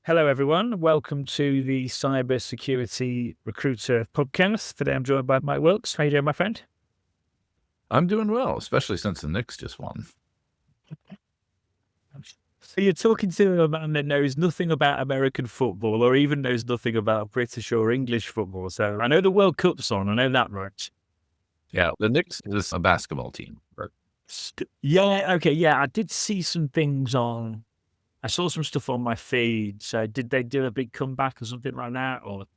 Hello, everyone. Welcome to the Cybersecurity Recruiter podcast. Today I'm joined by Mike Wilkes. How you doing, my friend? I'm doing well, especially since the Knicks just won. So you're talking to a man that knows nothing about American football or even knows nothing about British or English football. So I know the World Cup's on. I know that much. Yeah, the Knicks is a basketball team. Yeah, okay, yeah. I did see some things on. I saw some stuff on my feed. So did they do a big comeback or something like that? Or if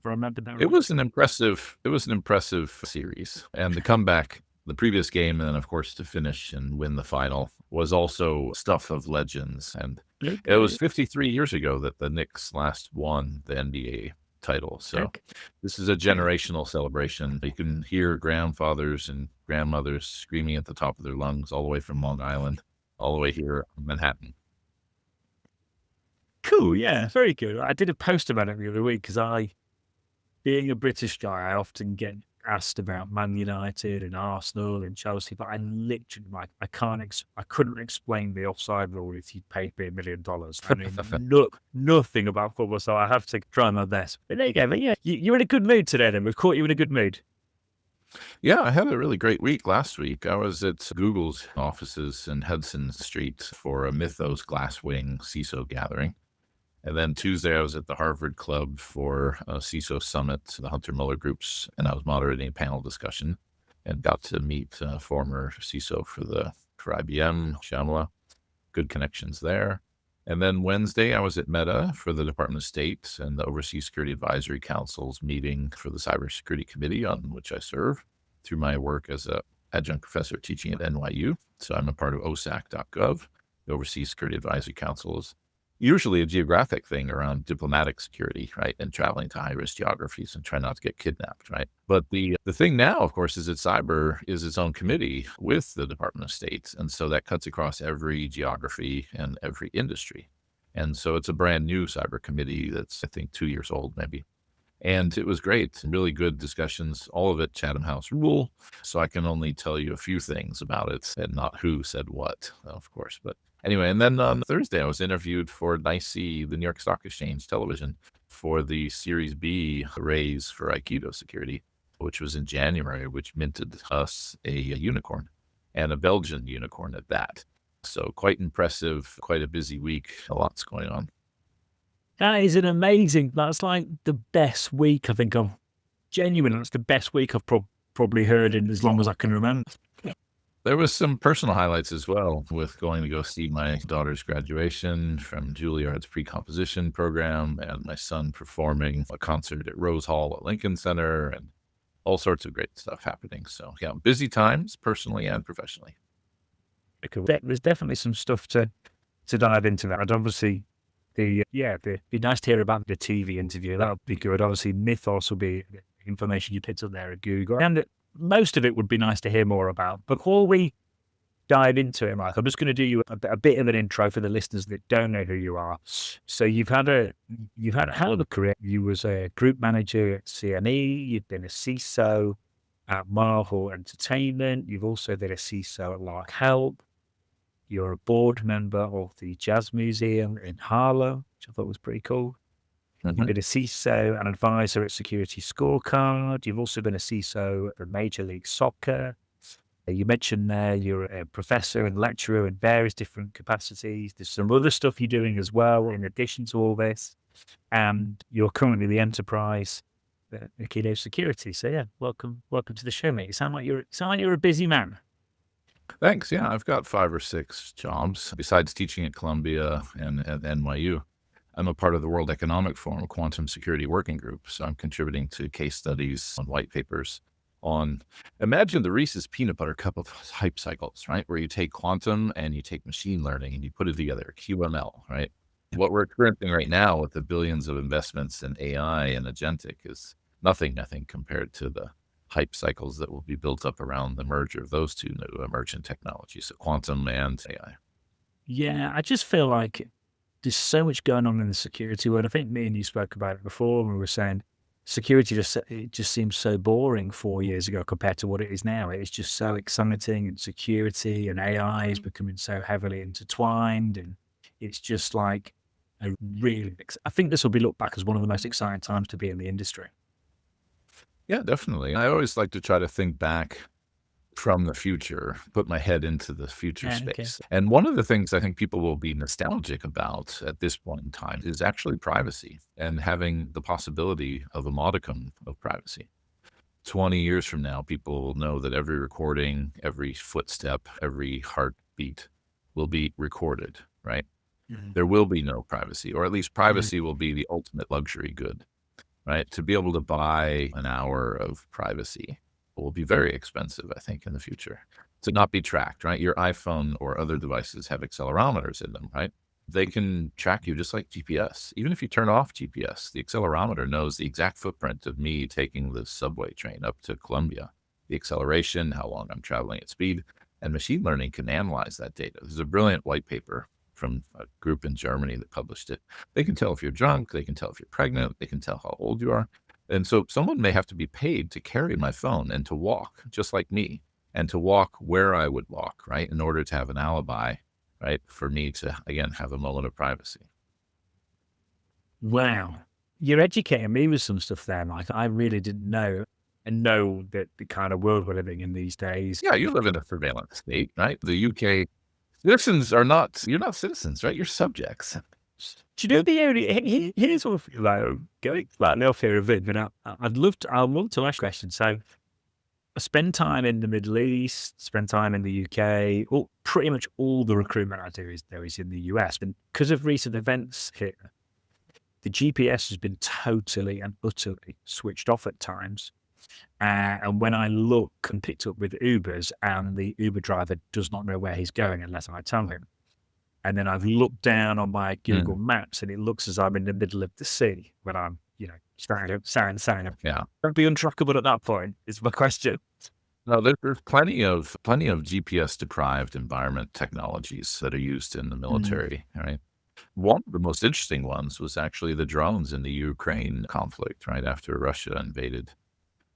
I remember that right? It was an impressive series. And the comeback, the previous game, and then of course to finish and win the final was also stuff of legends. And it was 53 years ago that the Knicks last won the NBA title. So this is a generational celebration. You can hear grandfathers and grandmothers screaming at the top of their lungs all the way from Long Island, all the way here in Manhattan. Cool, yeah, very good. I did a post about it the other week because being a British guy, I often get asked about Man United and Arsenal and Chelsea, but I literally, I couldn't explain the offside rule if you paid me $1 million. I mean, nothing about football, so I have to try my best. But there you go. But yeah, you're in a good mood today then. We've caught you in a good mood. Yeah, I had a really great week last week. I was at Google's offices in Hudson Street for a Mythos Glasswing CISO gathering. And then Tuesday, I was at the Harvard Club for a CISO summit, the Hunter Muller groups, and I was moderating a panel discussion and got to meet former CISO for IBM, Shyamala. Good connections there. And then Wednesday, I was at Meta for the Department of State and the Overseas Security Advisory Council's meeting for the Cybersecurity Committee, on which I serve through my work as an adjunct professor teaching at NYU. So I'm a part of OSAC.gov. The Overseas Security Advisory Council is usually a geographic thing around diplomatic security, right? And traveling to high-risk geographies and trying not to get kidnapped, right? But the thing now, of course, is that cyber is its own committee with the Department of State. And so that cuts across every geography and every industry. And so it's a brand new cyber committee that's, I think, 2 years old, maybe. And it was great. Really good discussions, all of it Chatham House rule. So I can only tell you a few things about it and not who said what, of course. But anyway, and then on Thursday, I was interviewed for NYSE, the New York Stock Exchange television, for the Series B raise for Aikido security, which was in January, which minted us a unicorn, and a Belgian unicorn at that. So quite impressive, quite a busy week. A lot's going on. That's like the best week I think I've genuinely, that's the best week I've probably heard in as long as I can remember. There was some personal highlights as well, with going to go see my daughter's graduation from Juilliard's pre-composition program and my son performing a concert at Rose Hall at Lincoln Center and all sorts of great stuff happening. So yeah, busy times personally and professionally. There's definitely some stuff to dive into that. And obviously, it'd be nice to hear about the TV interview. That would be good. Obviously, Mythos will be information you picked up there at Google. And most of it would be nice to hear more about. Before we dive into it, Mike, I'm just going to do you a bit of an intro for the listeners that don't know who you are. So you've had a hell of a career. You was a group manager at CME. You've been a CISO at Marvel Entertainment. You've also been a CISO at Lark Help. You're a board member of the Jazz Museum in Harlem, which I thought was pretty cool. Mm-hmm. You've been a CISO and advisor at Security Scorecard. You've also been a CISO for Major League Soccer. You mentioned there you're a professor and lecturer in various different capacities. There's some other stuff you're doing as well in addition to all this. And you're currently the enterprise at Aikido Security. So yeah, welcome to the show, mate. You sound like you're a busy man. Thanks. Yeah, I've got 5 or 6 jobs besides teaching at Columbia and at NYU. I'm a part of the World Economic Forum Quantum Security Working Group, so I'm contributing to case studies on white papers on, imagine the Reese's peanut butter cup of hype cycles, right? Where you take quantum and you take machine learning and you put it together, QML, right? What we're experiencing right now with the billions of investments in AI and agentic is nothing, I think, compared to the hype cycles that will be built up around the merger of those two new emergent technologies, so quantum and AI. Yeah, I just feel like there's so much going on in the security world. I think me and you spoke about it before when we were saying security just seems so boring 4 years ago compared to what it is now. It's just so exciting, and security and AI is becoming so heavily intertwined, and it's just like I think this will be looked back as one of the most exciting times to be in the industry. Yeah, definitely. I always like to try to think back from the future, put my head into the future space. And one of the things I think people will be nostalgic about at this point in time is actually privacy and having the possibility of a modicum of privacy. 20 years from now, people will know that every recording, every footstep, every heartbeat will be recorded, right? There will be no privacy, or at least privacy will be the ultimate luxury good, right? To be able to buy an hour of privacy will be very expensive, I think, in the future. To not be tracked, right? Your iPhone or other devices have accelerometers in them, right? They can track you just like GPS. Even if you turn off GPS, the accelerometer knows the exact footprint of me taking the subway train up to Columbia, the acceleration, how long I'm traveling at speed, and machine learning can analyze that data. There's a brilliant white paper from a group in Germany that published it. They can tell if you're drunk, they can tell if you're pregnant, they can tell how old you are. And so someone may have to be paid to carry my phone and to walk just like me and to walk where I would walk, right? In order to have an alibi, right? For me to, again, have a moment of privacy. Wow. You're educating me with some stuff there, Mike. I really didn't know that the kind of world we're living in these days. Yeah, you live in a surveillance state, right? The UK citizens are not, you're not citizens, right? You're subjects. Do you know the only, here's what I feel like going slightly off here a bit, but I'd love to ask a question. So I spend time in the Middle East, spend time in the UK, pretty much all the recruitment I do is in the US. And because of recent events here, the GPS has been totally and utterly switched off at times. And when I look and picked up with Ubers and the Uber driver does not know where he's going unless I tell him. And then I've looked down on my Google Maps and it looks as I'm in the middle of the sea when I'm, starting. Yeah. Don't be untrackable at that point is my question. No, there's plenty of GPS deprived environment technologies that are used in the military, right? One of the most interesting ones was actually the drones in the Ukraine conflict, right after Russia invaded,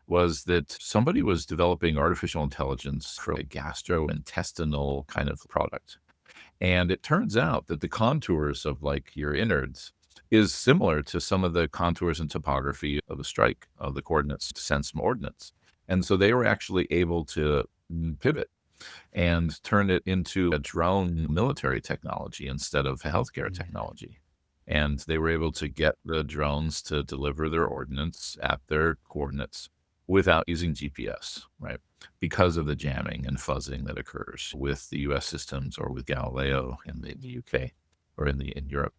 was that somebody was developing artificial intelligence for a gastrointestinal kind of product. And it turns out that the contours of like your innards is similar to some of the contours and topography of a strike of the coordinates to send some ordnance. And so they were actually able to pivot and turn it into a drone military technology instead of a healthcare technology. And they were able to get the drones to deliver their ordnance at their coordinates without using GPS, right? Because of the jamming and fuzzing that occurs with the US systems or with Galileo in the UK or in Europe.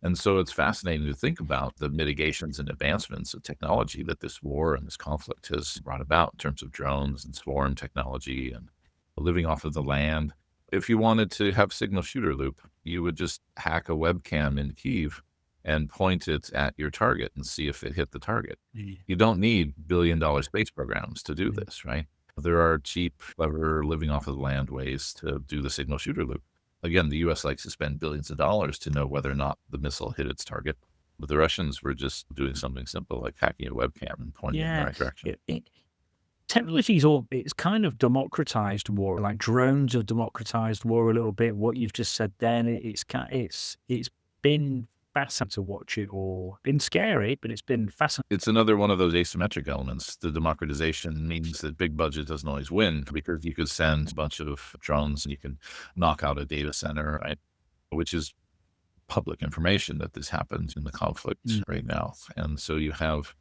And so it's fascinating to think about the mitigations and advancements of technology that this war and this conflict has brought about in terms of drones and swarm technology and living off of the land. If you wanted to have signal shooter loop, you would just hack a webcam in Kyiv and point it at your target and see if it hit the target. You don't need billion-dollar space programs to do this, right? There are cheap, clever, living off of the land ways to do the signal shooter loop. Again, the U.S. likes to spend billions of dollars to know whether or not the missile hit its target. But the Russians were just doing something simple like hacking a webcam and pointing in the right direction. Technology's it's kind of democratized war. Like drones have democratized war a little bit. What you've just said then, it's been fascinating to watch it, or been scary, but it's been fascinating. It's another one of those asymmetric elements. The democratization means that big budget doesn't always win, because you could send a bunch of drones and you can knock out a data center, right? Which is public information that this happens in the conflict right now. And so you have,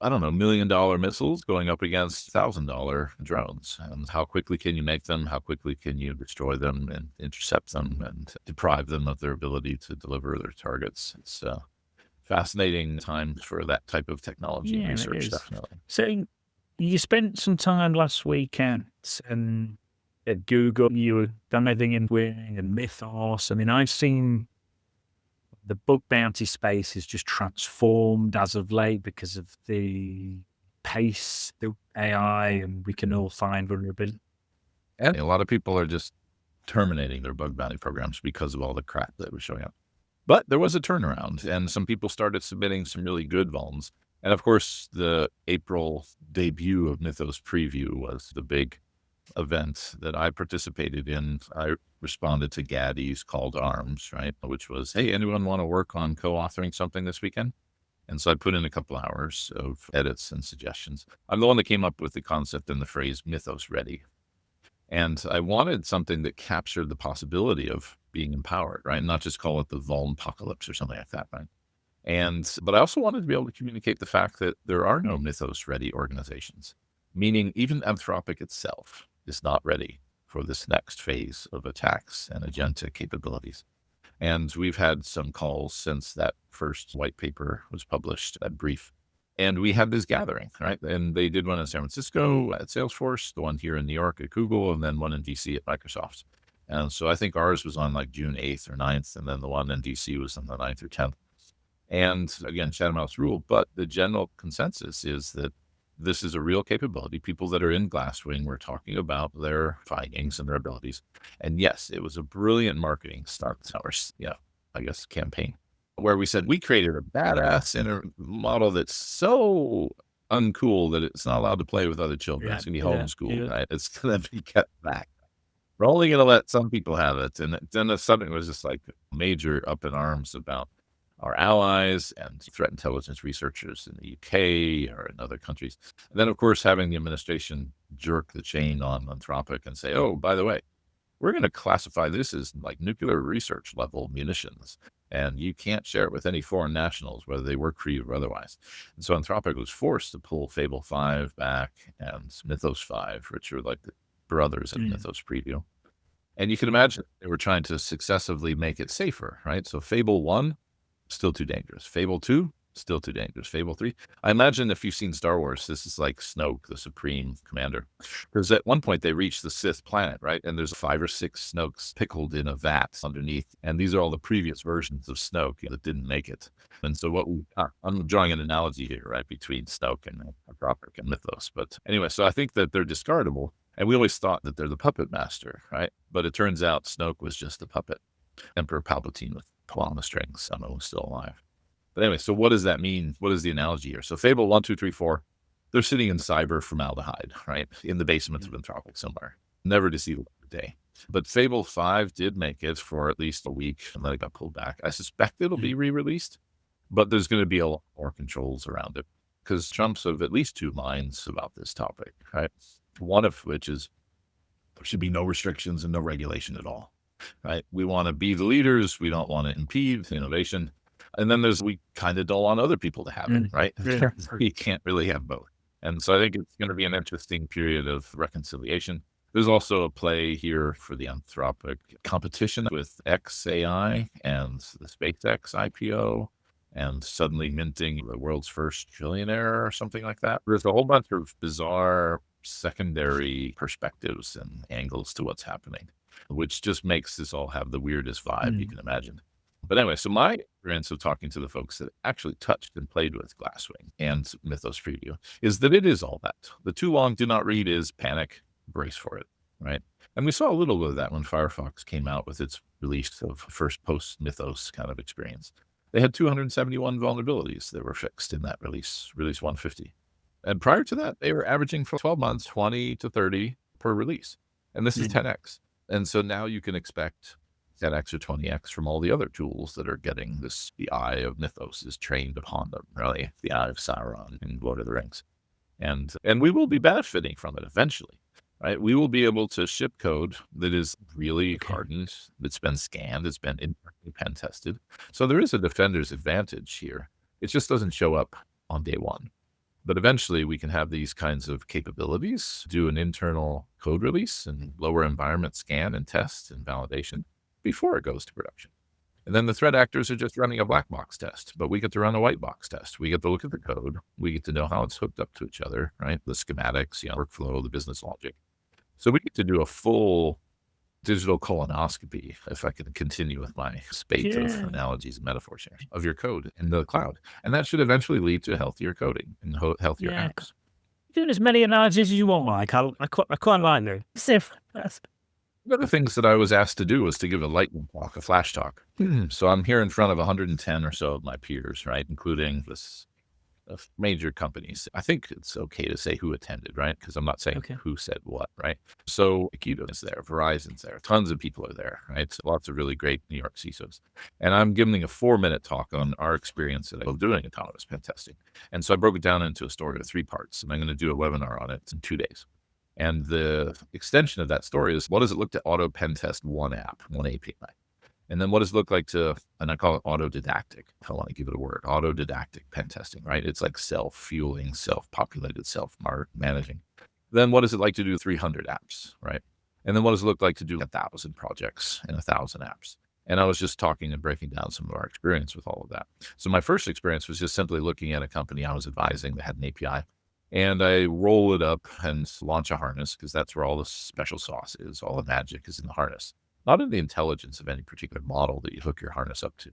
I don't know, $1 million missiles going up against $1,000 drones. And how quickly can you make them? How quickly can you destroy them and intercept them and deprive them of their ability to deliver their targets? It's a fascinating time for that type of technology and research, definitely. So you spent some time last weekend and at Google, you were done everything in Wing and Mythos. I mean, I've seen the bug bounty space is just transformed as of late because of the pace, the AI, and we can all find vulnerability. And a lot of people are just terminating their bug bounty programs because of all the crap that was showing up. But there was a turnaround, and some people started submitting some really good vulns. And of course, the April debut of Mythos Preview was the big event that I participated in, I responded to Gaddy's call to arms, right? Which was, hey, anyone want to work on co-authoring something this weekend? And so I put in a couple hours of edits and suggestions. I'm the one that came up with the concept and the phrase Mythos ready. And I wanted something that captured the possibility of being empowered, right? Not just call it the vuln-apocalypse or something like that, right? But I also wanted to be able to communicate the fact that there are no Mythos ready organizations, meaning even Anthropic itself is not ready for this next phase of attacks and agentic capabilities. And we've had some calls since that first white paper was published, that brief. And we had this gathering, right? And they did one in San Francisco at Salesforce, the one here in New York at Google, and then one in DC at Microsoft. And so I think ours was on like June 8th or 9th, and then the one in DC was on the 9th or 10th. And again, Shadow Mouse rule, but the general consensus is that this is a real capability. People that are in Glasswing were talking about their findings and their abilities. And yes, it was a brilliant marketing stunt, or I guess campaign, where we said we created a badass inner model that's so uncool that it's not allowed to play with other children. It's going to be homeschooled, right? It's going to be kept back. We're only going to let some people have it. And then something was just like major up in arms about our allies and threat intelligence researchers in the UK or in other countries. And then, of course, having the administration jerk the chain on Anthropic and say, oh, by the way, we're going to classify this as like nuclear research level munitions, and you can't share it with any foreign nationals, whether they work for you or otherwise. And so Anthropic was forced to pull Fable 5 back and Mythos 5, which are like the brothers of Mythos Preview. And you can imagine they were trying to successively make it safer, right? So Fable 1, still too dangerous. Fable 2, still too dangerous. Fable 3. I imagine if you've seen Star Wars, this is like Snoke, the supreme commander. Because at one point they reach the Sith planet, right? And there's 5 or 6 Snokes pickled in a vat underneath. And these are all the previous versions of Snoke that didn't make it. And so I'm drawing an analogy here, right, between Snoke and Anthropic and Mythos. But anyway, so I think that they're discardable. And we always thought that they're the puppet master, right? But it turns out Snoke was just a puppet. Emperor Palpatine with on the strings. Someone was still alive. But anyway, so what does that mean? What is the analogy here? So Fable 1, 2, 3, 4, they're sitting in cyber formaldehyde, right? In the basements of Anthropic somewhere. Never to see the light of day. But Fable 5 did make it for at least a week, and then it got pulled back. I suspect it'll be re-released, but there's going to be a lot more controls around it, because Trump's of at least 2 minds about this topic, right? One of which is there should be no restrictions and no regulation at all. Right? We want to be the leaders. We don't want to impede innovation. And then we kind of don't want other people to have it, right? You can't really have both. And so I think it's going to be an interesting period of reconciliation. There's also a play here for the Anthropic competition with XAI and the SpaceX IPO and suddenly minting the world's first trillionaire or something like that. There's a whole bunch of bizarre secondary perspectives and angles to what's happening, which just makes this all have the weirdest vibe you can imagine. But anyway, so my experience of talking to the folks that actually touched and played with Glasswing and Mythos Preview is that it is all that. The too long do not read is panic, brace for it, right? And we saw a little bit of that when Firefox came out with its release of first post-Mythos kind of experience. They had 271 vulnerabilities that were fixed in that release 150. And prior to that, they were averaging for 12 months, 20 to 30 per release. And this is 10x. And so now you can expect 10x or 20x from all the other tools that are getting this. The eye of Mythos is trained upon them, really. The eye of Sauron in Lord of the Rings. And we will be benefiting from it eventually, right? We will be able to ship code that is really hardened, that's been scanned, it's been pen tested. So there is a defender's advantage here. It just doesn't show up on day one. But eventually we can have these kinds of capabilities, do an internal code release and lower environment scan and test and validation before it goes to production. And then the threat actors are just running a black box test, but we get to run a white box test. We get to look at the code. We get to know how it's hooked up to each other, right? The schematics, workflow, the business logic. So we get to do a full digital colonoscopy, if I can continue with my spate of analogies and metaphors here, of your code in the cloud. And that should eventually lead to healthier coding and healthier apps. Doing as many analogies as you want, Mike. I quite like them. One of the things that I was asked to do was to give a lightning talk, a flash talk. So I'm here in front of 110 or so of my peers, right, including this of major companies. I think it's okay to say who attended, right? Because I'm not saying Okay. who said what, right? So Aikido is there, Verizon's there, tons of people are there, right? So lots of really great New York CISOs. And I'm giving a 4-minute talk on our experience of doing autonomous pen testing. And so I broke it down into a story of 3 parts, and I'm going to do a webinar on it in 2 days. And the extension of that story is, what does it look to auto pen test one app, one API? And then what does it look like to, and I call it autodidactic, if I want to give it a word, autodidactic pen testing, right? It's like self-fueling, self-populated, self-managing. Then what is it like to do 300 apps, right? And then what does it look like to do 1,000 projects and 1,000 apps? And I was just talking and breaking down some of our experience with all of that. So my first experience was just simply looking at a company I was advising that had an API. And I roll it up and launch a harness, because that's where all the special sauce is. All the magic is in the harness, not in the intelligence of any particular model that you hook your harness up to.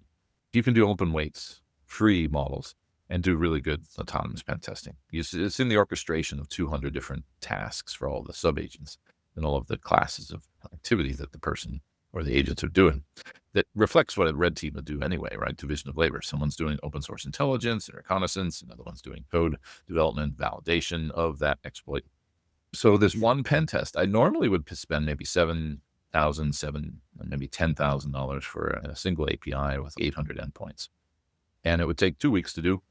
You can do open weights, free models, and do really good autonomous pen testing. It's in the orchestration of 200 different tasks for all the subagents and all of the classes of activity that the person or the agents are doing. That reflects what a red team would do anyway, right? Division of labor. Someone's doing open source intelligence and reconnaissance, another one's doing code development, validation of that exploit. So this one pen test, I normally would spend maybe maybe $10,000 for a single API with 800 endpoints. And it would take 2 weeks to do.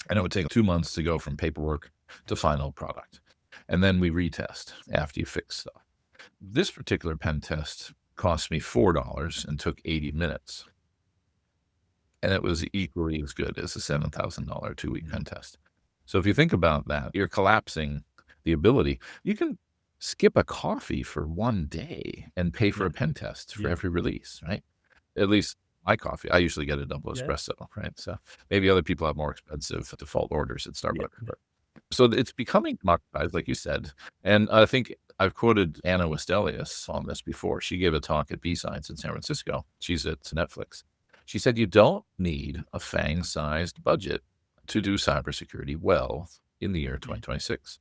And it would take 2 months to go from paperwork to final product. And then we retest after you fix stuff. This particular pen test cost me $4 and took 80 minutes. And it was equally as good as a $7,000 2-week pen test. So if you think about that, you're collapsing the ability. You can skip a coffee for 1 day and pay for a pen test for every release, right? At least my coffee, I usually get a double espresso, right? So maybe other people have more expensive default orders at Starbucks. But so it's becoming democratized, like you said. And I think I've quoted Anna Westelius on this before. She gave a talk at B-Science in San Francisco. She's at Netflix. She said, you don't need a FANG-sized budget to do cybersecurity well in the year 2026.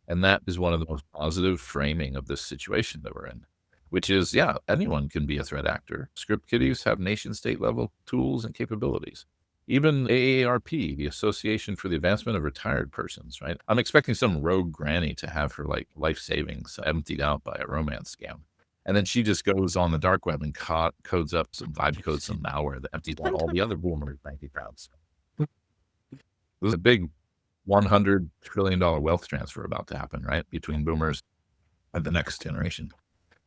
And that is one of the most positive framing of this situation that we're in, which is, anyone can be a threat actor. Script kiddies have nation state level tools and capabilities. Even AARP, the Association for the Advancement of Retired Persons, right? I'm expecting some rogue granny to have her life savings emptied out by a romance scam. And then she just goes on the dark web and codes up some vibe codes, some malware that empties out all the other boomers' bank accounts. There's a big $100 trillion wealth transfer about to happen, right? Between boomers and the next generation.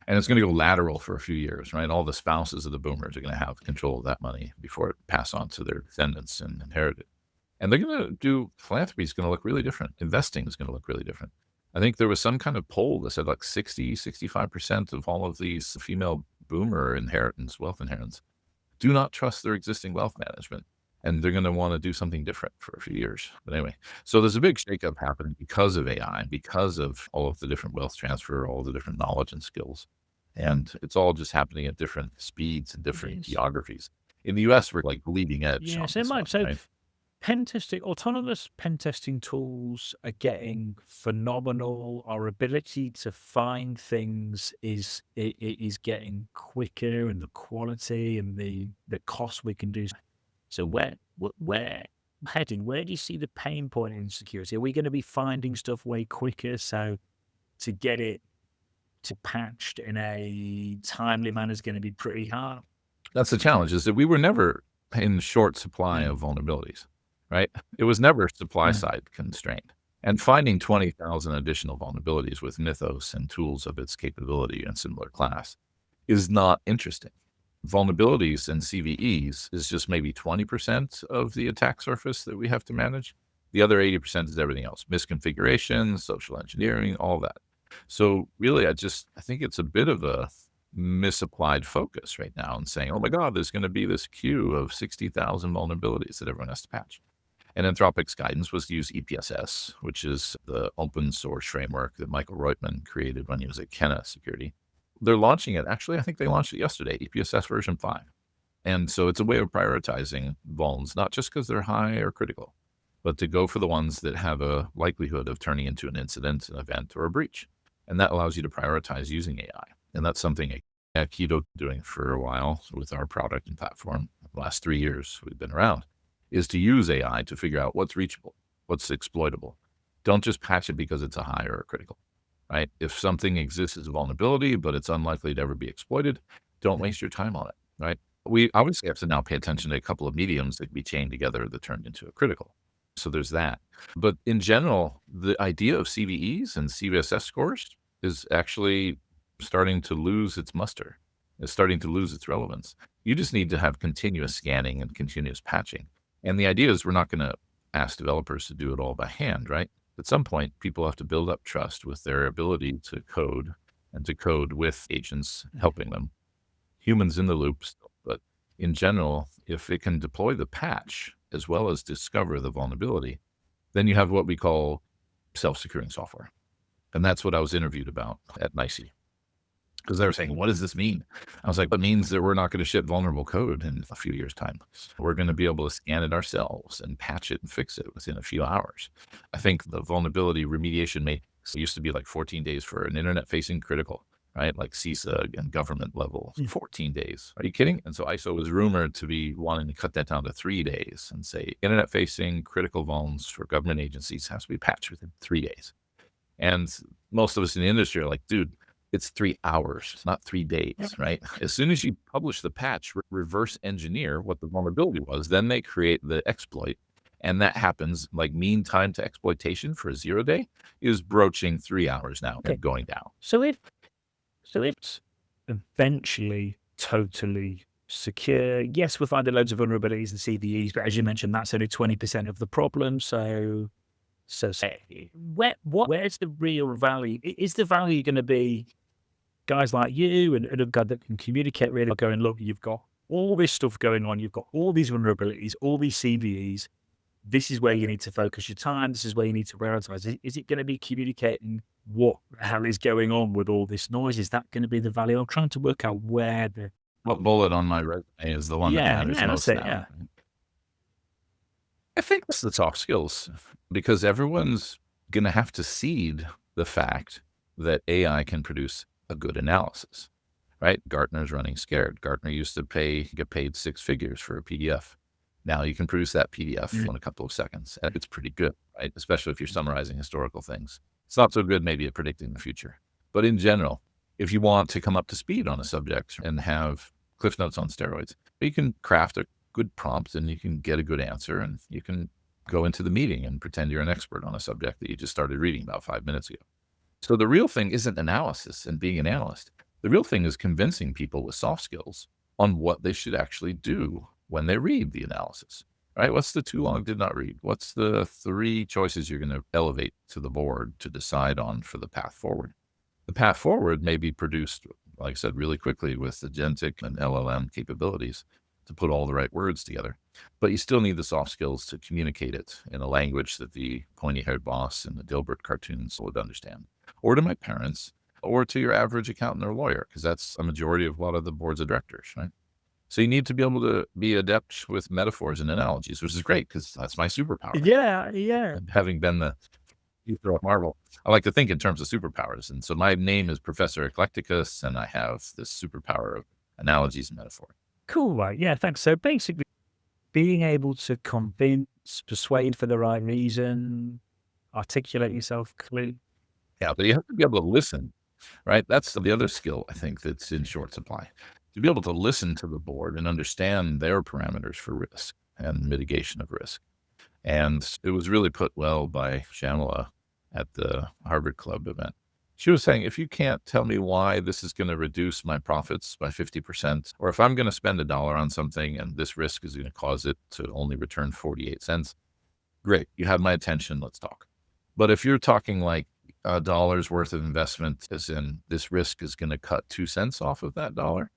And it's going to go lateral for a few years, right? All the spouses of the boomers are going to have control of that money before it pass on to their descendants and inherit it. And they're going to do, philanthropy is going to look really different. Investing is going to look really different. I think there was some kind of poll that said 65% of all of these female boomer wealth inheritance, do not trust their existing wealth management. And they're going to want to do something different for a few years. But anyway, so there's a big shakeup happening because of AI, because of all of the different wealth transfer, all the different knowledge and skills. And it's all just happening at different speeds and different geographies. In the US, we're leading edge. Yes, it might. So pen testing, autonomous pen testing tools are getting phenomenal. Our ability to find things is getting quicker, and the quality and the cost we can do. So where heading? Where do you see the pain point in security? Are we going to be finding stuff way quicker? So to get it to patched in a timely manner is going to be pretty hard. That's the challenge, is that we were never in short supply of vulnerabilities, right? It was never supply side constrained. And finding 20,000 additional vulnerabilities with Mythos and tools of its capability and similar class is not interesting. Vulnerabilities and CVEs is just maybe 20% of the attack surface that we have to manage. The other 80% is everything else, misconfiguration, social engineering, all that. So really, I think it's a bit of a misapplied focus right now and saying, oh my God, there's going to be this queue of 60,000 vulnerabilities that everyone has to patch. And Anthropic's guidance was to use EPSS, which is the open source framework that Michael Reutman created when he was at Kenna Security. They're launching it. Actually, I think they launched it yesterday, EPSS version 5. And so it's a way of prioritizing vulns, not just because they're high or critical, but to go for the ones that have a likelihood of turning into an incident, an event, or a breach. And that allows you to prioritize using AI. And that's something Aikido doing for a while with our product and platform. The last 3 years we've been around is to use AI to figure out what's reachable. what's exploitable. Don't just patch it because it's a high or a critical, right? If something exists as a vulnerability, but it's unlikely to ever be exploited, don't waste your time on it, right? We obviously have to now pay attention to a couple of mediums that can be chained together that turned into a critical. So there's that. But in general, the idea of CVEs and CVSS scores is actually starting to lose its muster. It's starting to lose its relevance. You just need to have continuous scanning and continuous patching. And the idea is we're not going to ask developers to do it all by hand, right? At some point, people have to build up trust with their ability to code and to code with agents helping them. Humans in the loop still, but in general, if it can deploy the patch as well as discover the vulnerability, then you have what we call self-securing software. And that's what I was interviewed about at NYSE. Because they were saying, what does this mean? I was like, it means that we're not going to ship vulnerable code in a few years' time. We're going to be able to scan it ourselves and patch it and fix it within a few hours. I think the vulnerability remediation used to be like 14 days for an internet-facing critical, right? Like CISO and government level, 14 days. Are you kidding? And so ISO was rumored to be wanting to cut that down to 3 days and say internet-facing critical vulns for government agencies has to be patched within 3 days. And most of us in the industry are like, dude, it's 3 hours, not 3 days, right? As soon as you publish the patch, reverse engineer what the vulnerability was, then they create the exploit. And that happens like mean time to exploitation for a 0 day is broaching 3 hours now and going down. So if it's eventually totally secure, yes, we're finding loads of vulnerabilities and CVEs, but as you mentioned, that's only 20% of the problem. So where's the real value? Is the value going to be guys like you and a guy that can communicate really going, look, you've got all this stuff going on, you've got all these vulnerabilities, all these CVEs. This is where you need to focus your time. This is where you need to prioritize. Is it going to be communicating what the hell is going on with all this noise? Is that going to be the value? I'm trying to work out where what bullet on my resume is the one that matters most now. Yeah. I think it's the soft skills, because everyone's going to have to cede the fact that AI can produce a good analysis, right? Gartner's running scared. Gartner used to get paid 6 figures for a PDF. Now you can produce that PDF in a couple of seconds. And it's pretty good, right? Especially if you're summarizing historical things. It's not so good maybe at predicting the future. But in general, if you want to come up to speed on a subject and have Cliff Notes on steroids, you can craft a good prompt and you can get a good answer and you can go into the meeting and pretend you're an expert on a subject that you just started reading about 5 minutes ago. So the real thing isn't analysis and being an analyst. The real thing is convincing people with soft skills on what they should actually do when they read the analysis, right? What's the too long did not read? What's the 3 choices you're going to elevate to the board to decide on for the path forward? The path forward may be produced, like I said, really quickly with agentic and LLM capabilities to put all the right words together. But you still need the soft skills to communicate it in a language that the pointy-haired boss and the Dilbert cartoons would understand, or to my parents, or to your average accountant or lawyer, because that's a majority of a lot of the boards of directors, right? So you need to be able to be adept with metaphors and analogies, which is great because that's my superpower. Yeah. And having been the ether of Marvel, I like to think in terms of superpowers. And so my name is Professor Eclecticus, and I have this superpower of analogies and metaphor. Cool, right? Yeah, thanks. So basically, being able to convince, persuade for the right reason, articulate yourself clearly. Yeah, but you have to be able to listen, right? That's the other skill I think that's in short supply. To be able to listen to the board and understand their parameters for risk and mitigation of risk. And it was really put well by Shamala at the Harvard Club event. She was saying, if you can't tell me why this is going to reduce my profits by 50%, or if I'm going to spend $1 on something and this risk is going to cause it to only return 48 cents, great, you have my attention, let's talk. But if you're talking like $1 worth of investment, as in this risk is going to cut 2 cents off of that $1,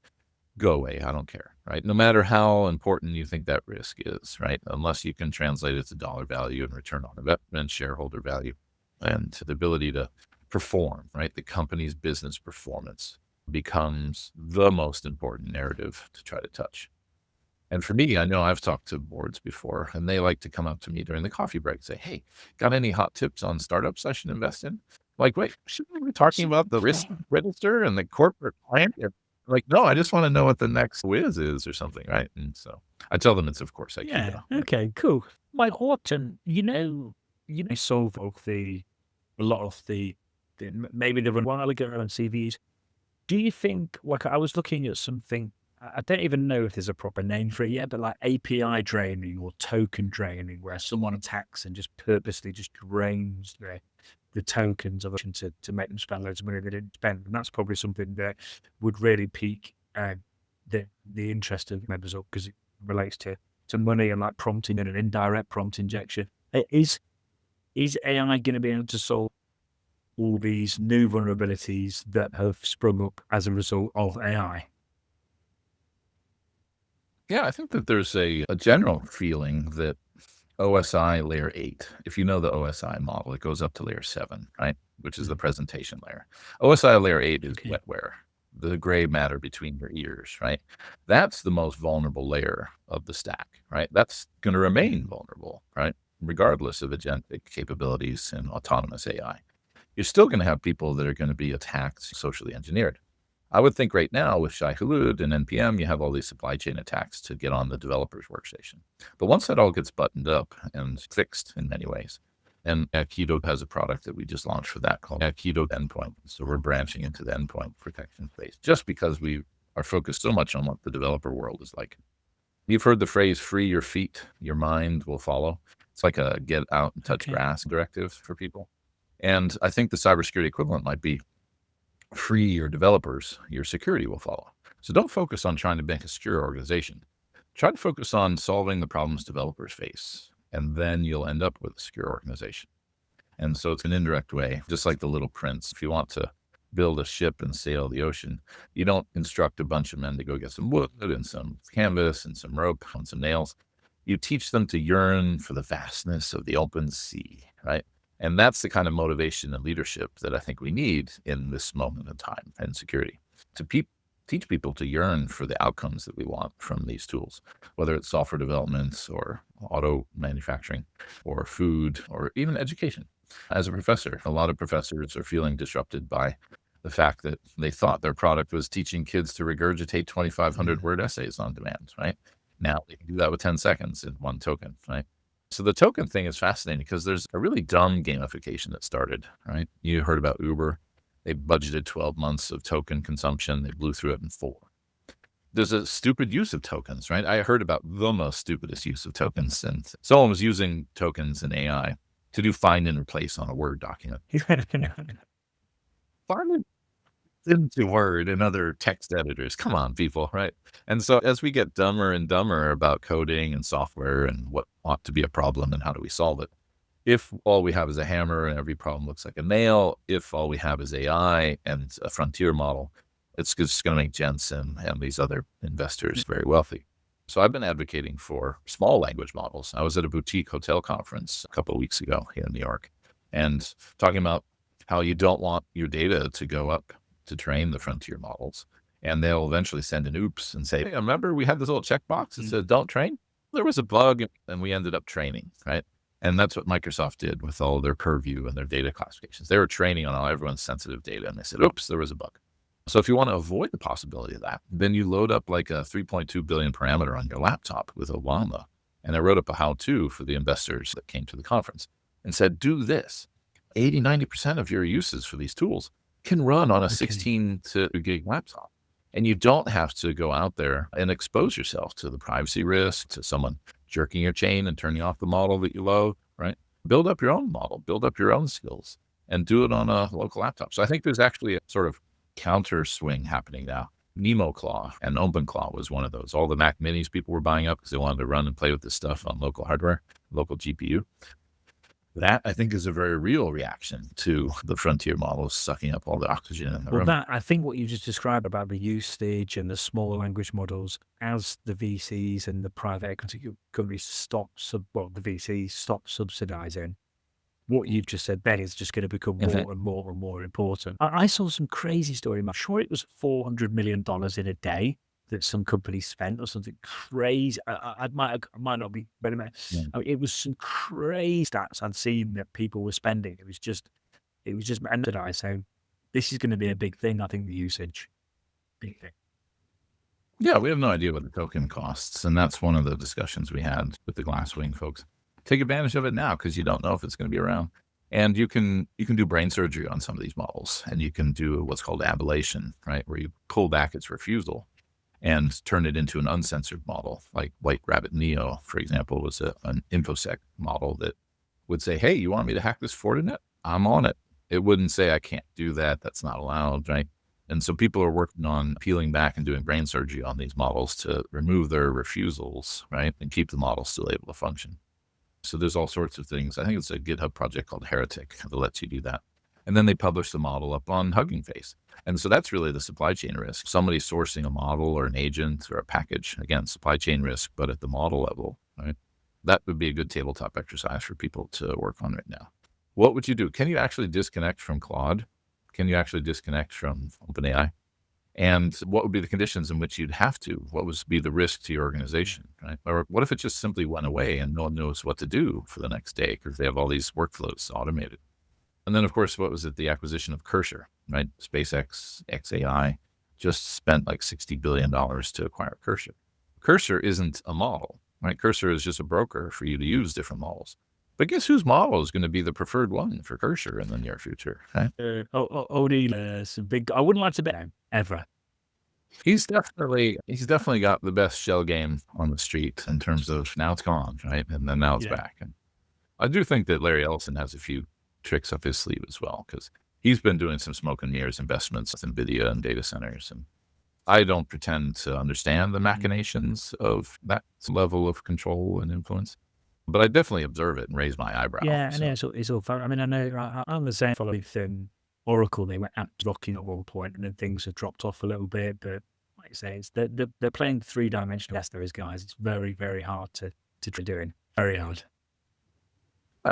go away, I don't care, right? No matter how important you think that risk is, right? Unless you can translate it to dollar value and return on investment, shareholder value, and the ability to perform, right? The company's business performance becomes the most important narrative to try to touch. And for me, I know I've talked to boards before, and they like to come up to me during the coffee break and say, hey, got any hot tips on startups I should invest in? Like, wait, shouldn't we be talking about the risk register and the corporate client? Like, no, I just want to know what the next whiz is or something, right? And so I tell them it's, of course, Aikido. Yeah, okay, cool. Mike Horton, solve a lot of the maybe the run while ago on CVs. Do you think, like, I was looking at something, I don't even know if there's a proper name for it yet, but like API draining or token draining, where someone attacks and just purposely just drains the tokens of it to make them spend loads of money they didn't spend. And that's probably something that would really pique the interest of members up, because it relates to money and like prompting and an indirect prompt injection. Is AI going to be able to solve all these new vulnerabilities that have sprung up as a result of AI? Yeah, I think that there's a general feeling that OSI layer 8, if you know the OSI model, it goes up to layer 7, right? Which is the presentation layer. OSI layer 8 is Okay. wetware, the gray matter between your ears, right? That's the most vulnerable layer of the stack, right? That's going to remain vulnerable, right? Regardless of agentic capabilities and autonomous AI. You're still going to have people that are going to be attacked, socially engineered. I would think right now with Shai-Hulud and NPM, you have all these supply chain attacks to get on the developer's workstation. But once that all gets buttoned up and fixed in many ways, and Aikido has a product that we just launched for that called Aikido Endpoint. So we're branching into the endpoint protection space just because we are focused so much on what the developer world is like. You've heard the phrase, free your feet, your mind will follow. It's like a get out and touch grass directive for people. And I think the cybersecurity equivalent might be free your developers, your security will follow. So don't focus on trying to make a secure organization. Try to focus on solving the problems developers face, and then you'll end up with a secure organization. And so it's an indirect way, just like the Little Prince. If you want to build a ship and sail the ocean, you don't instruct a bunch of men to go get some wood and some canvas and some rope and some nails. You teach them to yearn for the vastness of the open sea, right? And that's the kind of motivation and leadership that I think we need in this moment in time and security, to teach people to yearn for the outcomes that we want from these tools, whether it's software development or auto manufacturing or food or even education. As a professor, a lot of professors are feeling disrupted by the fact that they thought their product was teaching kids to regurgitate 2,500 word essays on demand, right? Now they can do that with 10 seconds in one token, right? So the token thing is fascinating because there's a really dumb gamification that started, right? You heard about Uber. They budgeted 12 months of token consumption. They blew through it in 4. There's a stupid use of tokens, right? I heard about the most stupidest use of tokens, and someone was using tokens in AI to do find and replace on a Word document. Find into Word and other text editors. Come on, people, right? And so as we get dumber and dumber about coding and software and what ought to be a problem and how do we solve it, if all we have is a hammer and every problem looks like a nail, if all we have is AI and a frontier model, it's just going to make Jensen and these other investors very wealthy. So I've been advocating for small language models. I was at a boutique hotel conference a couple of weeks ago here in New York and talking about how you don't want your data to go up to train the frontier models. And they'll eventually send an oops and say, hey, remember we had this little checkbox that said don't train? There was a bug and we ended up training, right? And that's what Microsoft did with all their purview and their data classifications. They were training on all everyone's sensitive data and they said, oops, there was a bug. So if you want to avoid the possibility of that, then you load up like a 3.2 billion parameter on your laptop with Obama. And I wrote up a how-to for the investors that came to the conference and said, do this. 80, 90% of your uses for these tools can run on a 16 to gig laptop. And you don't have to go out there and expose yourself to the privacy risk, to someone jerking your chain and turning off the model that you load, right? Build up your own model, build up your own skills, and do it on a local laptop. So I think there's actually a sort of counter swing happening now. NemoClaw and OpenClaw was one of those. All the Mac Minis people were buying up because they wanted to run and play with this stuff on local hardware, local GPU. That, I think, is a very real reaction to the frontier models sucking up all the oxygen in the room. I think what you just described about the usage and the smaller language models, as the VCs and the private equity companies the VCs stop subsidizing, what you've just said, Ben, is just going to become more and more and more important. I saw some crazy story. I'm sure it was $400 million in a day that some companies spent or something crazy. I might not be, but I mean, it was some crazy stats I'd seen that people were spending. It was just standardized. So this is going to be a big thing. I think the usage, big thing. Yeah, we have no idea what the token costs, and that's one of the discussions we had with the Glasswing folks. take advantage of it now because you don't know if it's going to be around. And you can do brain surgery on some of these models, and you can do what's called ablation, right, where you pull back its refusal and turn it into an uncensored model. Like White Rabbit Neo, for example, was an InfoSec model that would say, hey, you want me to hack this Fortinet? I'm on it. It wouldn't say I can't do that. That's not allowed, right? And so people are working on peeling back and doing brain surgery on these models to remove their refusals, right, and keep the model still able to function. So there's all sorts of things. I think it's a GitHub project called Heretic that lets you do that. And then they publish the model up on Hugging Face. And so that's really the supply chain risk. Somebody sourcing a model or an agent or a package, again, supply chain risk, but at the model level, right? That would be a good tabletop exercise for people to work on right now. What would you do? Can you actually disconnect from Claude? Can you actually disconnect from OpenAI? And what would be the conditions in which you'd have to? What would be the risk to your organization, right? Or what if it just simply went away and no one knows what to do for the next day because they have all these workflows automated? And then, of course, what was it? The acquisition of Cursor, right? SpaceX, XAI just spent like $60 billion to acquire Cursor. Cursor isn't a model, right? Cursor is just a broker for you to use different models. But guess whose model is going to be the preferred one for Cursor in the near future, right? Odie, big. I wouldn't like to bet him ever. He's definitely got the best shell game on the street in terms of now it's gone, right? And then now it's back. And I do think that Larry Ellison has a few tricks up his sleeve as well, because he's been doing some smoke and mirrors investments with NVIDIA and data centers. And I don't pretend to understand the machinations of that level of control and influence, but I definitely observe it and raise my eyebrow. Yeah, and it's all fun. I mean, I know I'm the same following Oracle. They went out rocking at one point, and then things have dropped off a little bit. But like I say, they're playing 3-dimensional. Yes, there is, guys. It's very, very hard to try doing. Very hard.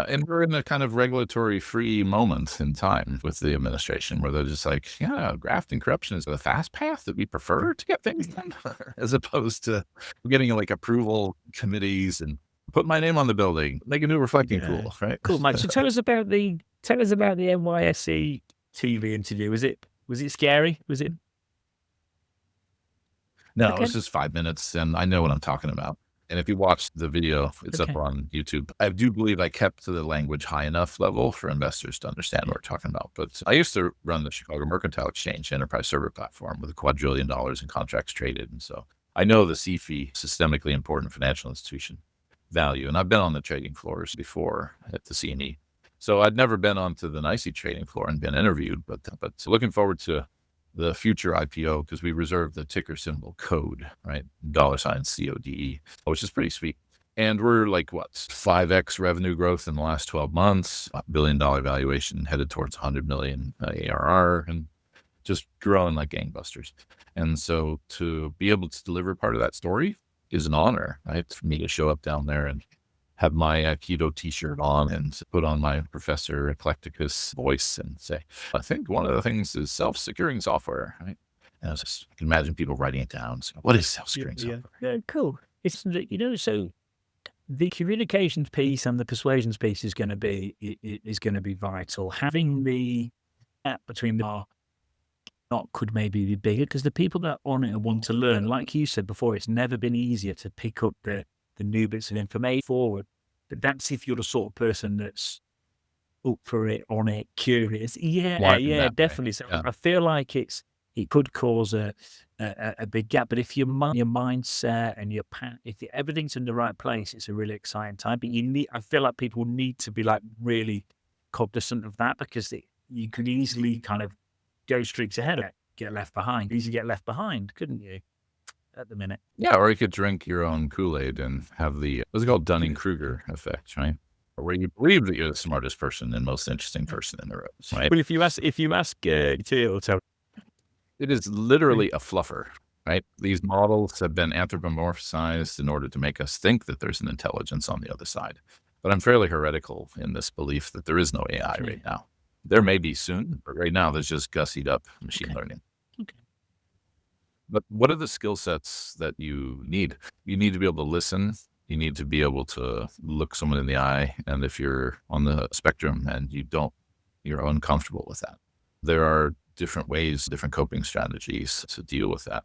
And we're in a kind of regulatory-free moment in time with the administration where they're just like, yeah, graft and corruption is the fast path that we prefer to get things done, as opposed to getting like approval committees and put my name on the building, make a new reflecting pool, right? Cool, Mike. So tell us about the NYSE TV interview. Was it scary? Was it? No, it's just 5 minutes, and I know what I'm talking about. And if you watch the video, it's up on YouTube. I do believe I kept the language high enough level for investors to understand what we're talking about. But I used to run the Chicago Mercantile Exchange enterprise server platform with $2 quadrillion in contracts traded. And so I know the CFI, systemically important financial institution value. And I've been on the trading floors before at the CNE. So I'd never been onto the NYSE trading floor and been interviewed, but looking forward to the future IPO, because we reserve the ticker symbol CODE, right? $CODE, which is pretty sweet. And we're like, 5x revenue growth in the last 12 months, $1 billion valuation headed towards 100 million ARR, and just growing like gangbusters. And so to be able to deliver part of that story is an honor, right? For me to show up down there and have my Aikido t-shirt on and put on my Professor Eclecticus voice and say, I think one of the things is self-securing software, right? And I can imagine people writing it down. So what is self-securing software? Yeah, cool. It's, so the communications piece and the persuasions piece is going to be vital. Having the gap between them could maybe be bigger, because the people that are on it want to learn. Like you said before, it's never been easier to pick up the new bits of information forward. But that's if you're the sort of person that's up for it, on it, curious. Yeah, definitely. So I feel like it could cause a big gap. But if your mindset and if everything's in the right place, it's a really exciting time. But I feel like people need to be like really cognizant of that, because you could easily kind of go streaks ahead of it, get left behind. Easily get left behind, couldn't you? At the minute. Yeah, or you could drink your own Kool-Aid and have what's it called, Dunning-Kruger effect, right? Where you believe that you're the smartest person and most interesting person in the room, right? Well, if you ask it'll tell. It is literally a fluffer, right? These models have been anthropomorphized in order to make us think that there's an intelligence on the other side. But I'm fairly heretical in this belief that there is no AI right now. There may be soon, but right now there's just gussied up machine learning. Okay. But what are the skill sets that you need? You need to be able to listen. You need to be able to look someone in the eye. And if you're on the spectrum and you're uncomfortable with that, there are different ways, different coping strategies to deal with that.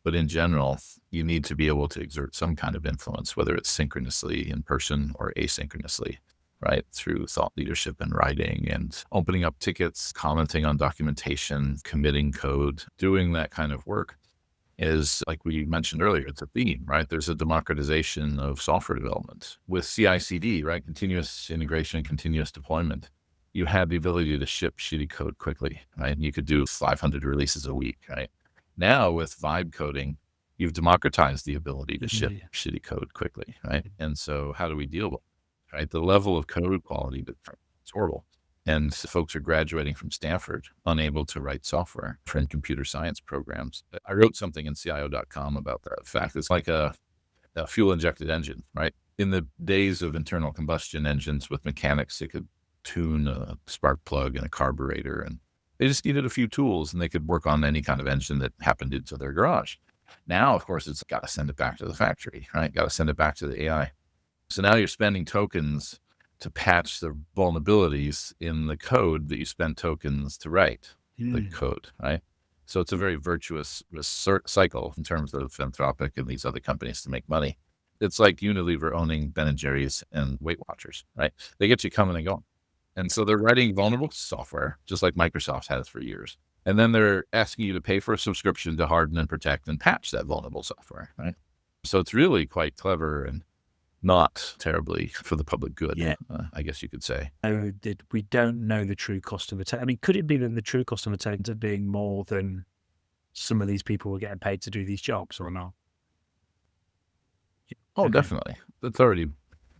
But in general, you need to be able to exert some kind of influence, whether it's synchronously in person or asynchronously, right? Through thought leadership and writing and opening up tickets, commenting on documentation, committing code, doing that kind of work is, like we mentioned earlier, it's a theme, right? There's a democratization of software development with CI/CD, right? Continuous integration and continuous deployment. You had the ability to ship shitty code quickly, right? And you could do 500 releases a week, right? Now with vibe coding, you've democratized the ability to ship shitty code quickly, right? And so how do we deal with it, right? The level of code quality is horrible. And folks are graduating from Stanford unable to write software for computer science programs. I wrote something in CIO.com about that fact. It's like a fuel injected engine, right? In the days of internal combustion engines with mechanics, they could tune a spark plug and a carburetor, and they just needed a few tools and they could work on any kind of engine that happened into their garage. Now, of course, it's got to send it back to the factory, right? Got to send it back to the AI. So now you're spending tokens to patch the vulnerabilities in the code that you spent tokens to write the code, right? So it's a very virtuous cycle in terms of Anthropic and these other companies to make money. It's like Unilever owning Ben & Jerry's and Weight Watchers, right? They get you coming and going. And so they're writing vulnerable software, just like Microsoft has for years. And then they're asking you to pay for a subscription to harden and protect and patch that vulnerable software, right? So it's really quite clever and not terribly for the public good, I guess you could say. We don't know the true cost of attack. I mean, could it be that the true cost of attack ends up being more than some of these people were getting paid to do these jobs or not? Oh, definitely. That's already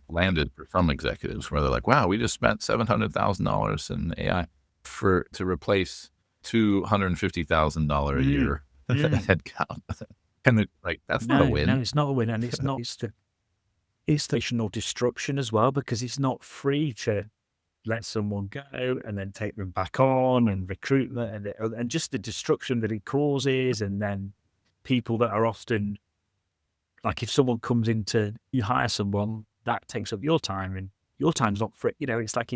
landed for some executives where they're like, wow, we just spent $700,000 in AI to replace $250,000 a year headcount. And they're like, that's not a win. No, it's not a win. And it's not, it's the additional disruption as well, because it's not free to let someone go and then take them back on and recruit them and just the destruction that it causes. And then people that are often, like if someone comes you hire someone, that takes up your time and your time's not free. It's like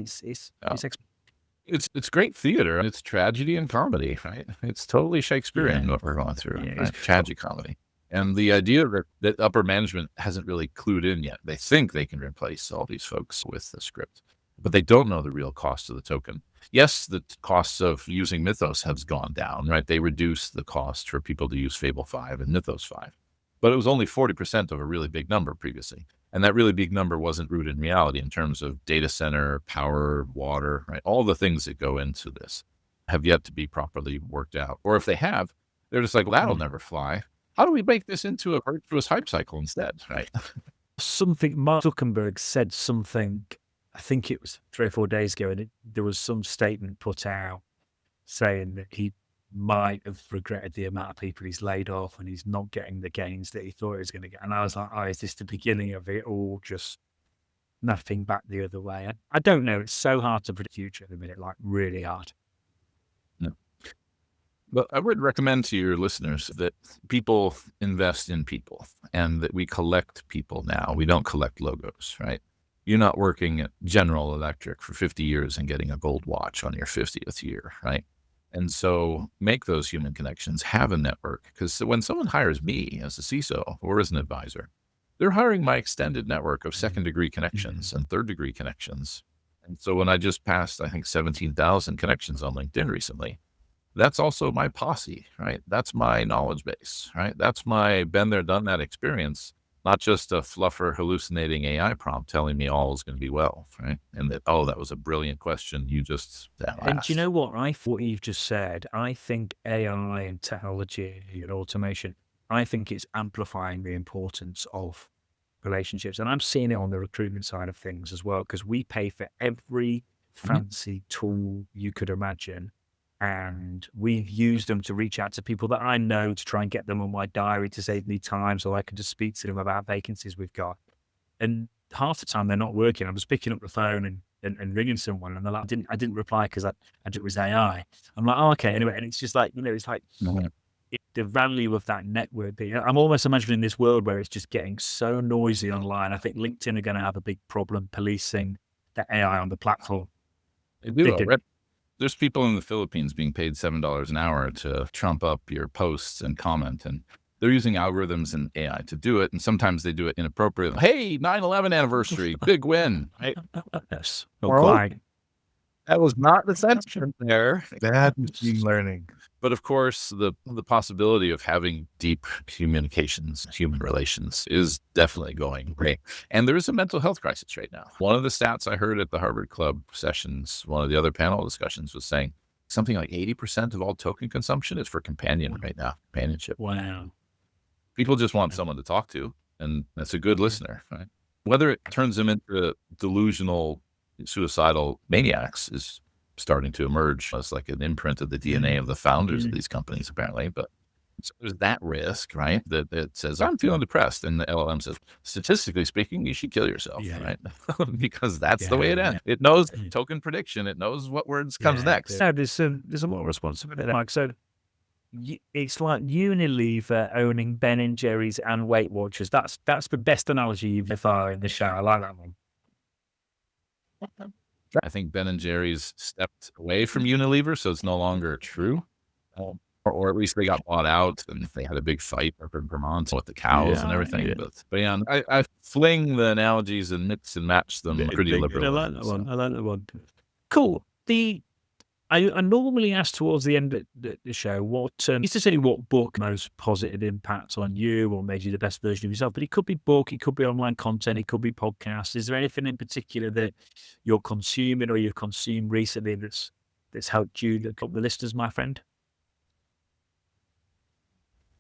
it's great theater. It's tragedy and comedy, right? It's totally Shakespearean what we're going through, right? It's tragic comedy. And the idea that upper management hasn't really clued in yet. They think they can replace all these folks with the script, but they don't know the real cost of the token. Yes, the costs of using Mythos has gone down, right? They reduced the cost for people to use Fable 5 and Mythos 5, but it was only 40% of a really big number previously. And that really big number wasn't rooted in reality in terms of data center, power, water, right? All the things that go into this have yet to be properly worked out. Or if they have, they're just like, well, that'll never fly. How do we make this into a virtuous hype cycle instead, right? Mark Zuckerberg said something, I think it was 3 or 4 days ago, and there was some statement put out saying that he might have regretted the amount of people he's laid off and he's not getting the gains that he thought he was going to get. And I was like, is this the beginning of it or just nothing back the other way? I don't know. It's so hard to predict the future at the minute, like really hard. No. But I would recommend to your listeners that people invest in people and that we collect people now. We don't collect logos, right? You're not working at General Electric for 50 years and getting a gold watch on your 50th year, right? And so make those human connections, have a network, because when someone hires me as a CISO or as an advisor, they're hiring my extended network of second-degree connections and third-degree connections. And so when I just passed, I think, 17,000 connections on LinkedIn recently, that's also my posse, right? That's my knowledge base, right? That's my been there, done that experience, not just a fluffer hallucinating AI prompt telling me all is going to be well, right? And that, that was a brilliant question you just asked. And do you know what? What you've just said, I think AI and technology and automation, I think it's amplifying the importance of relationships. And I'm seeing it on the recruitment side of things as well, because we pay for every fancy tool you could imagine. And we've used them to reach out to people that I know to try and get them on my diary to save me time so I can just speak to them about vacancies we've got. And half the time they're not working. I'm just picking up the phone and ringing someone, and they're like, I didn't reply because it was AI. I'm like, okay, anyway. And it's just like, it's like the value of that network. I'm almost imagining this world where it's just getting so noisy online. I think LinkedIn are going to have a big problem policing the AI on the platform. They do already. There's people in the Philippines being paid $7 an hour to trump up your posts and comment. And they're using algorithms and AI to do it. And sometimes they do it inappropriately. Hey, 9/11 anniversary, big win. Right? Yes. Well, Quite. that was not the sentiment there. Bad machine learning. But of course, the possibility of having deep communications, human relations is definitely going great. And there is a mental health crisis right now. One of the stats I heard at the Harvard Club sessions, one of the other panel discussions was saying something like 80% of all token consumption is for companion right now, companionship. Wow. People just want someone to talk to, and that's a good listener, right? Whether it turns them into delusional, suicidal maniacs is starting to emerge as like an imprint of the DNA of the founders of these companies, apparently. But so there's that risk, right? That it says, I'm feeling depressed. And the LLM says, statistically speaking, you should kill yourself, right? Because that's the way it ends. It knows token prediction. It knows what words comes next. No, there's a lot of responsibility. Like, so it's like Unilever owning Ben and Jerry's and Weight Watchers. That's the best analogy you've ever in the show. I like that one. I think Ben and Jerry's stepped away from Unilever, so it's no longer true. Or at least they got bought out and they had a big fight up in Vermont with the cows and everything. Yeah. But yeah, I fling the analogies and mix and match them pretty liberally. I like that one. I like that one. Cool. I normally ask towards the end of the show what used to say what book most positive impact on you or made you the best version of yourself, but it could be book, it could be online content, it could be podcast. Is there anything in particular that you're consuming or you've consumed recently that's helped you look up the listeners, my friend?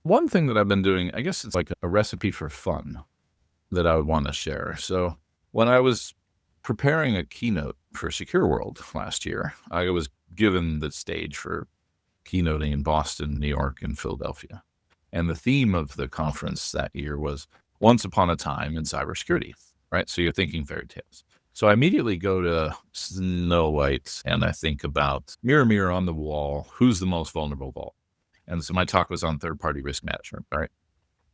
One thing that I've been doing, I guess it's like a recipe for fun that I would want to share. So when I was preparing a keynote for Secure World last year, I was given the stage for keynoting in Boston, New York, and Philadelphia. And the theme of the conference that year was Once Upon a Time in Cybersecurity, right? So you're thinking fairy tales. So I immediately go to Snow White and I think about mirror, mirror on the wall, who's the most vulnerable of all? And so my talk was on third-party risk management, right?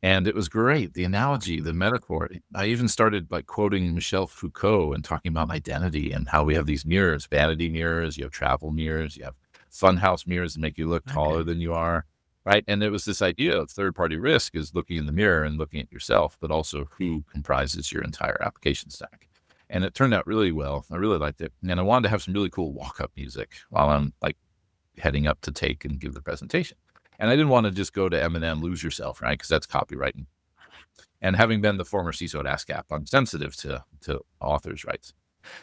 And it was great. The analogy, the metaphor. I even started by quoting Michel Foucault and talking about identity and how we have these mirrors, vanity mirrors, you have travel mirrors, you have funhouse mirrors that make you look taller than you are, right? And it was this idea of third-party risk is looking in the mirror and looking at yourself, but also who comprises your entire application stack. And it turned out really well. I really liked it. And I wanted to have some really cool walk-up music while I'm like heading up to take and give the presentation. And I didn't want to just go to Eminem, Lose Yourself, right? Because that's copywriting. And having been the former CISO at ASCAP, I'm sensitive to authors' rights.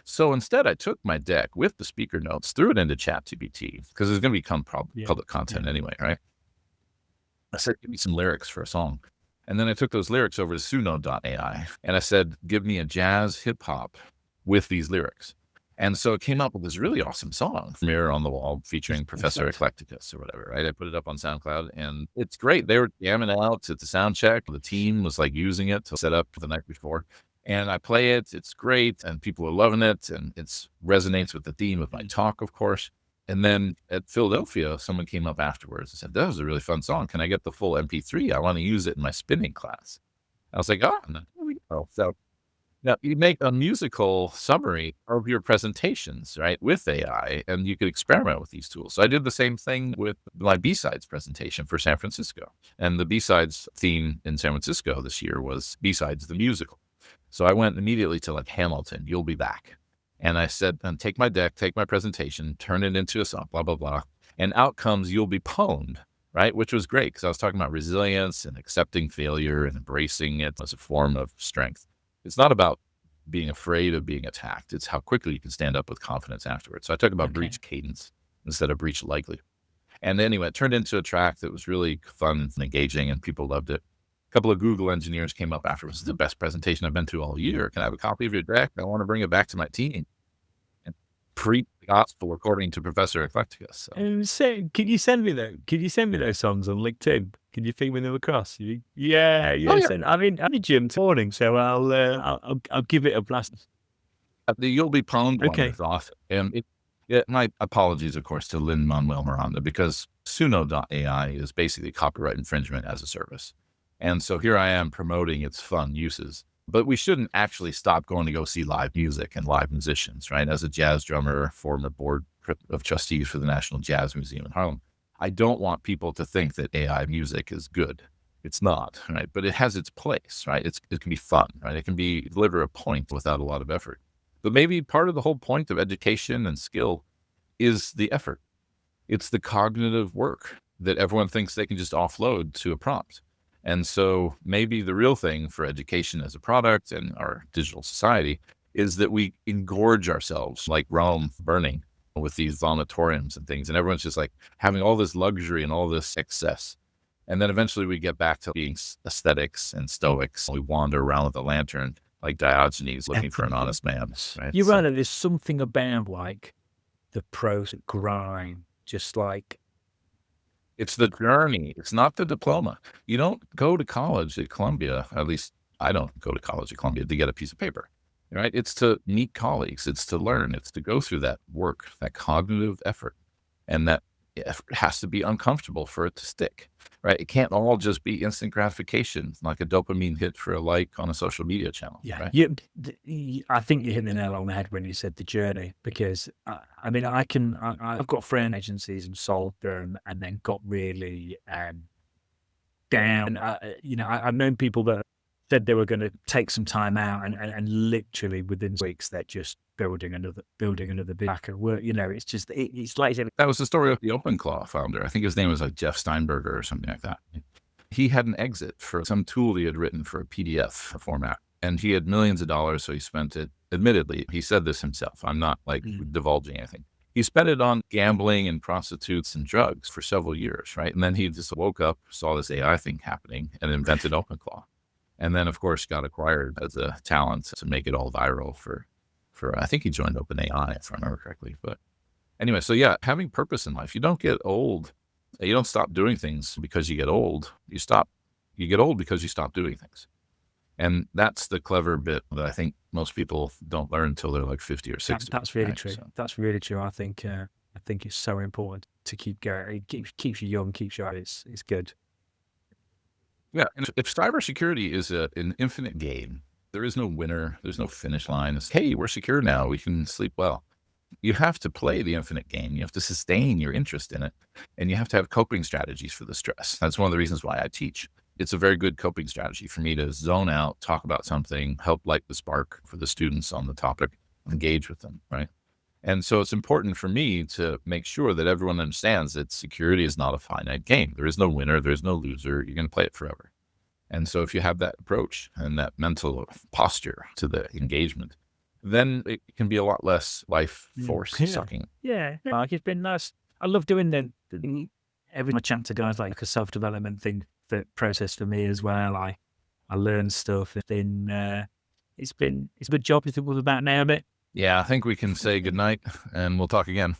So instead, I took my deck with the speaker notes, threw it into ChatGPT, because it's going to become public content anyway, right? I said, give me some lyrics for a song. And then I took those lyrics over to Suno.ai, and I said, give me a jazz hip hop with these lyrics. And so it came up with this really awesome song, Mirror on the Wall, featuring Professor Eclecticus or whatever, right? I put it up on SoundCloud and it's great. They were jamming out at the sound check. The team was like using it to set up the night before. And I play it. It's great. And people are loving it. And it resonates with the theme of my talk, of course. And then at Philadelphia, someone came up afterwards and said, that was a really fun song. Can I get the full MP3? I want to use it in my spinning class. I was like, oh, there we go. So now you make a musical summary of your presentations, right, with AI, and you could experiment with these tools. So I did the same thing with my B-Sides presentation for San Francisco. And the B-Sides theme in San Francisco this year was B-Sides the musical. So I went immediately to like Hamilton, You'll Be Back. And I said, take my deck, take my presentation, turn it into a song, blah, blah, blah. And out comes You'll Be Pwned, right, which was great because I was talking about resilience and accepting failure and embracing it as a form of strength. It's not about being afraid of being attacked. It's how quickly you can stand up with confidence afterwards. So I talk about breach cadence instead of breach likely. And anyway, it turned into a track that was really fun and engaging and people loved it. A couple of Google engineers came up afterwards. It's the best presentation I've been to all year. Can I have a copy of your deck? I want to bring it back to my team and preach the gospel according to Professor Eclecticus. So can you send me those songs on LinkedIn? Can you feed me them across? Yeah. I'm in gym morning, so I'll give it a blast. The You'll Be Pwned one is awesome. And my apologies, of course, to Lin-Manuel Miranda, because Suno.ai is basically copyright infringement as a service. And so here I am promoting its fun uses. But we shouldn't actually stop going to go see live music and live musicians, right? As a jazz drummer, former board of trustees for the National Jazz Museum in Harlem, I don't want people to think that AI music is good. It's not, right? But it has its place, right? It can be fun, right? It can deliver a point without a lot of effort. But maybe part of the whole point of education and skill is the effort. It's the cognitive work that everyone thinks they can just offload to a prompt. And so maybe the real thing for education as a product and our digital society is that we engorge ourselves like Rome burning with these vomitoriums and things. And everyone's just like having all this luxury and all this excess. And then eventually we get back to being aesthetics and stoics. We wander around with a lantern like Diogenes looking for an honest man. Right? You're right. There's something about like the process grind, just like it's the journey. It's not the diploma. You don't go to college at Columbia. At least I don't go to college at Columbia to get a piece of paper, right? It's to meet colleagues. It's to learn. It's to go through that work, that cognitive effort. And that effort has to be uncomfortable for it to stick, right? It can't all just be instant gratification, like a dopamine hit for a like on a social media channel. Yeah, right? I think you hit the nail on the head when you said the journey, because I mean, I've got friend agencies and sold them and then got really down. I've known people that said they were going to take some time out and literally within weeks they're just building another back of work. It's just it's like that was the story of the OpenClaw founder. I think his name was like Jeff Steinberger or something like that. He had an exit for some tool he had written for a PDF format, and he had millions of dollars, so he spent it. Admittedly, he said this himself. I'm not like divulging anything. He spent it on gambling and prostitutes and drugs for several years, right? And then he just woke up, saw this AI thing happening, and invented OpenClaw. And then, of course, got acquired as a talent to make it all viral for I think he joined OpenAI, if I remember correctly. But anyway, so yeah, having purpose in life. You don't get old. You don't stop doing things because you get old. You get old because you stop doing things. And that's the clever bit that I think most people don't learn until they're like 50 or 60. That's really true. So. That's really true. I think it's so important to keep going. It keeps you young, keeps you out. It's good. Yeah, and if cybersecurity is an infinite game, there is no winner, there's no finish line. It's, hey, we're secure now, we can sleep well. You have to play the infinite game. You have to sustain your interest in it, and you have to have coping strategies for the stress. That's one of the reasons why I teach. It's a very good coping strategy for me to zone out, talk about something, help light the spark for the students on the topic, engage with them, right? And so it's important for me to make sure that everyone understands that security is not a finite game. There is no winner. There's no loser. You're going to play it forever. And so if you have that approach and that mental posture to the engagement, then it can be a lot less life force sucking. Yeah. Like it's been nice. I love doing every time I chat to guys like a self-development thing, that process for me as well. I learn stuff. It's a good job. You think we're about now a bit? Yeah, I think we can say goodnight and we'll talk again.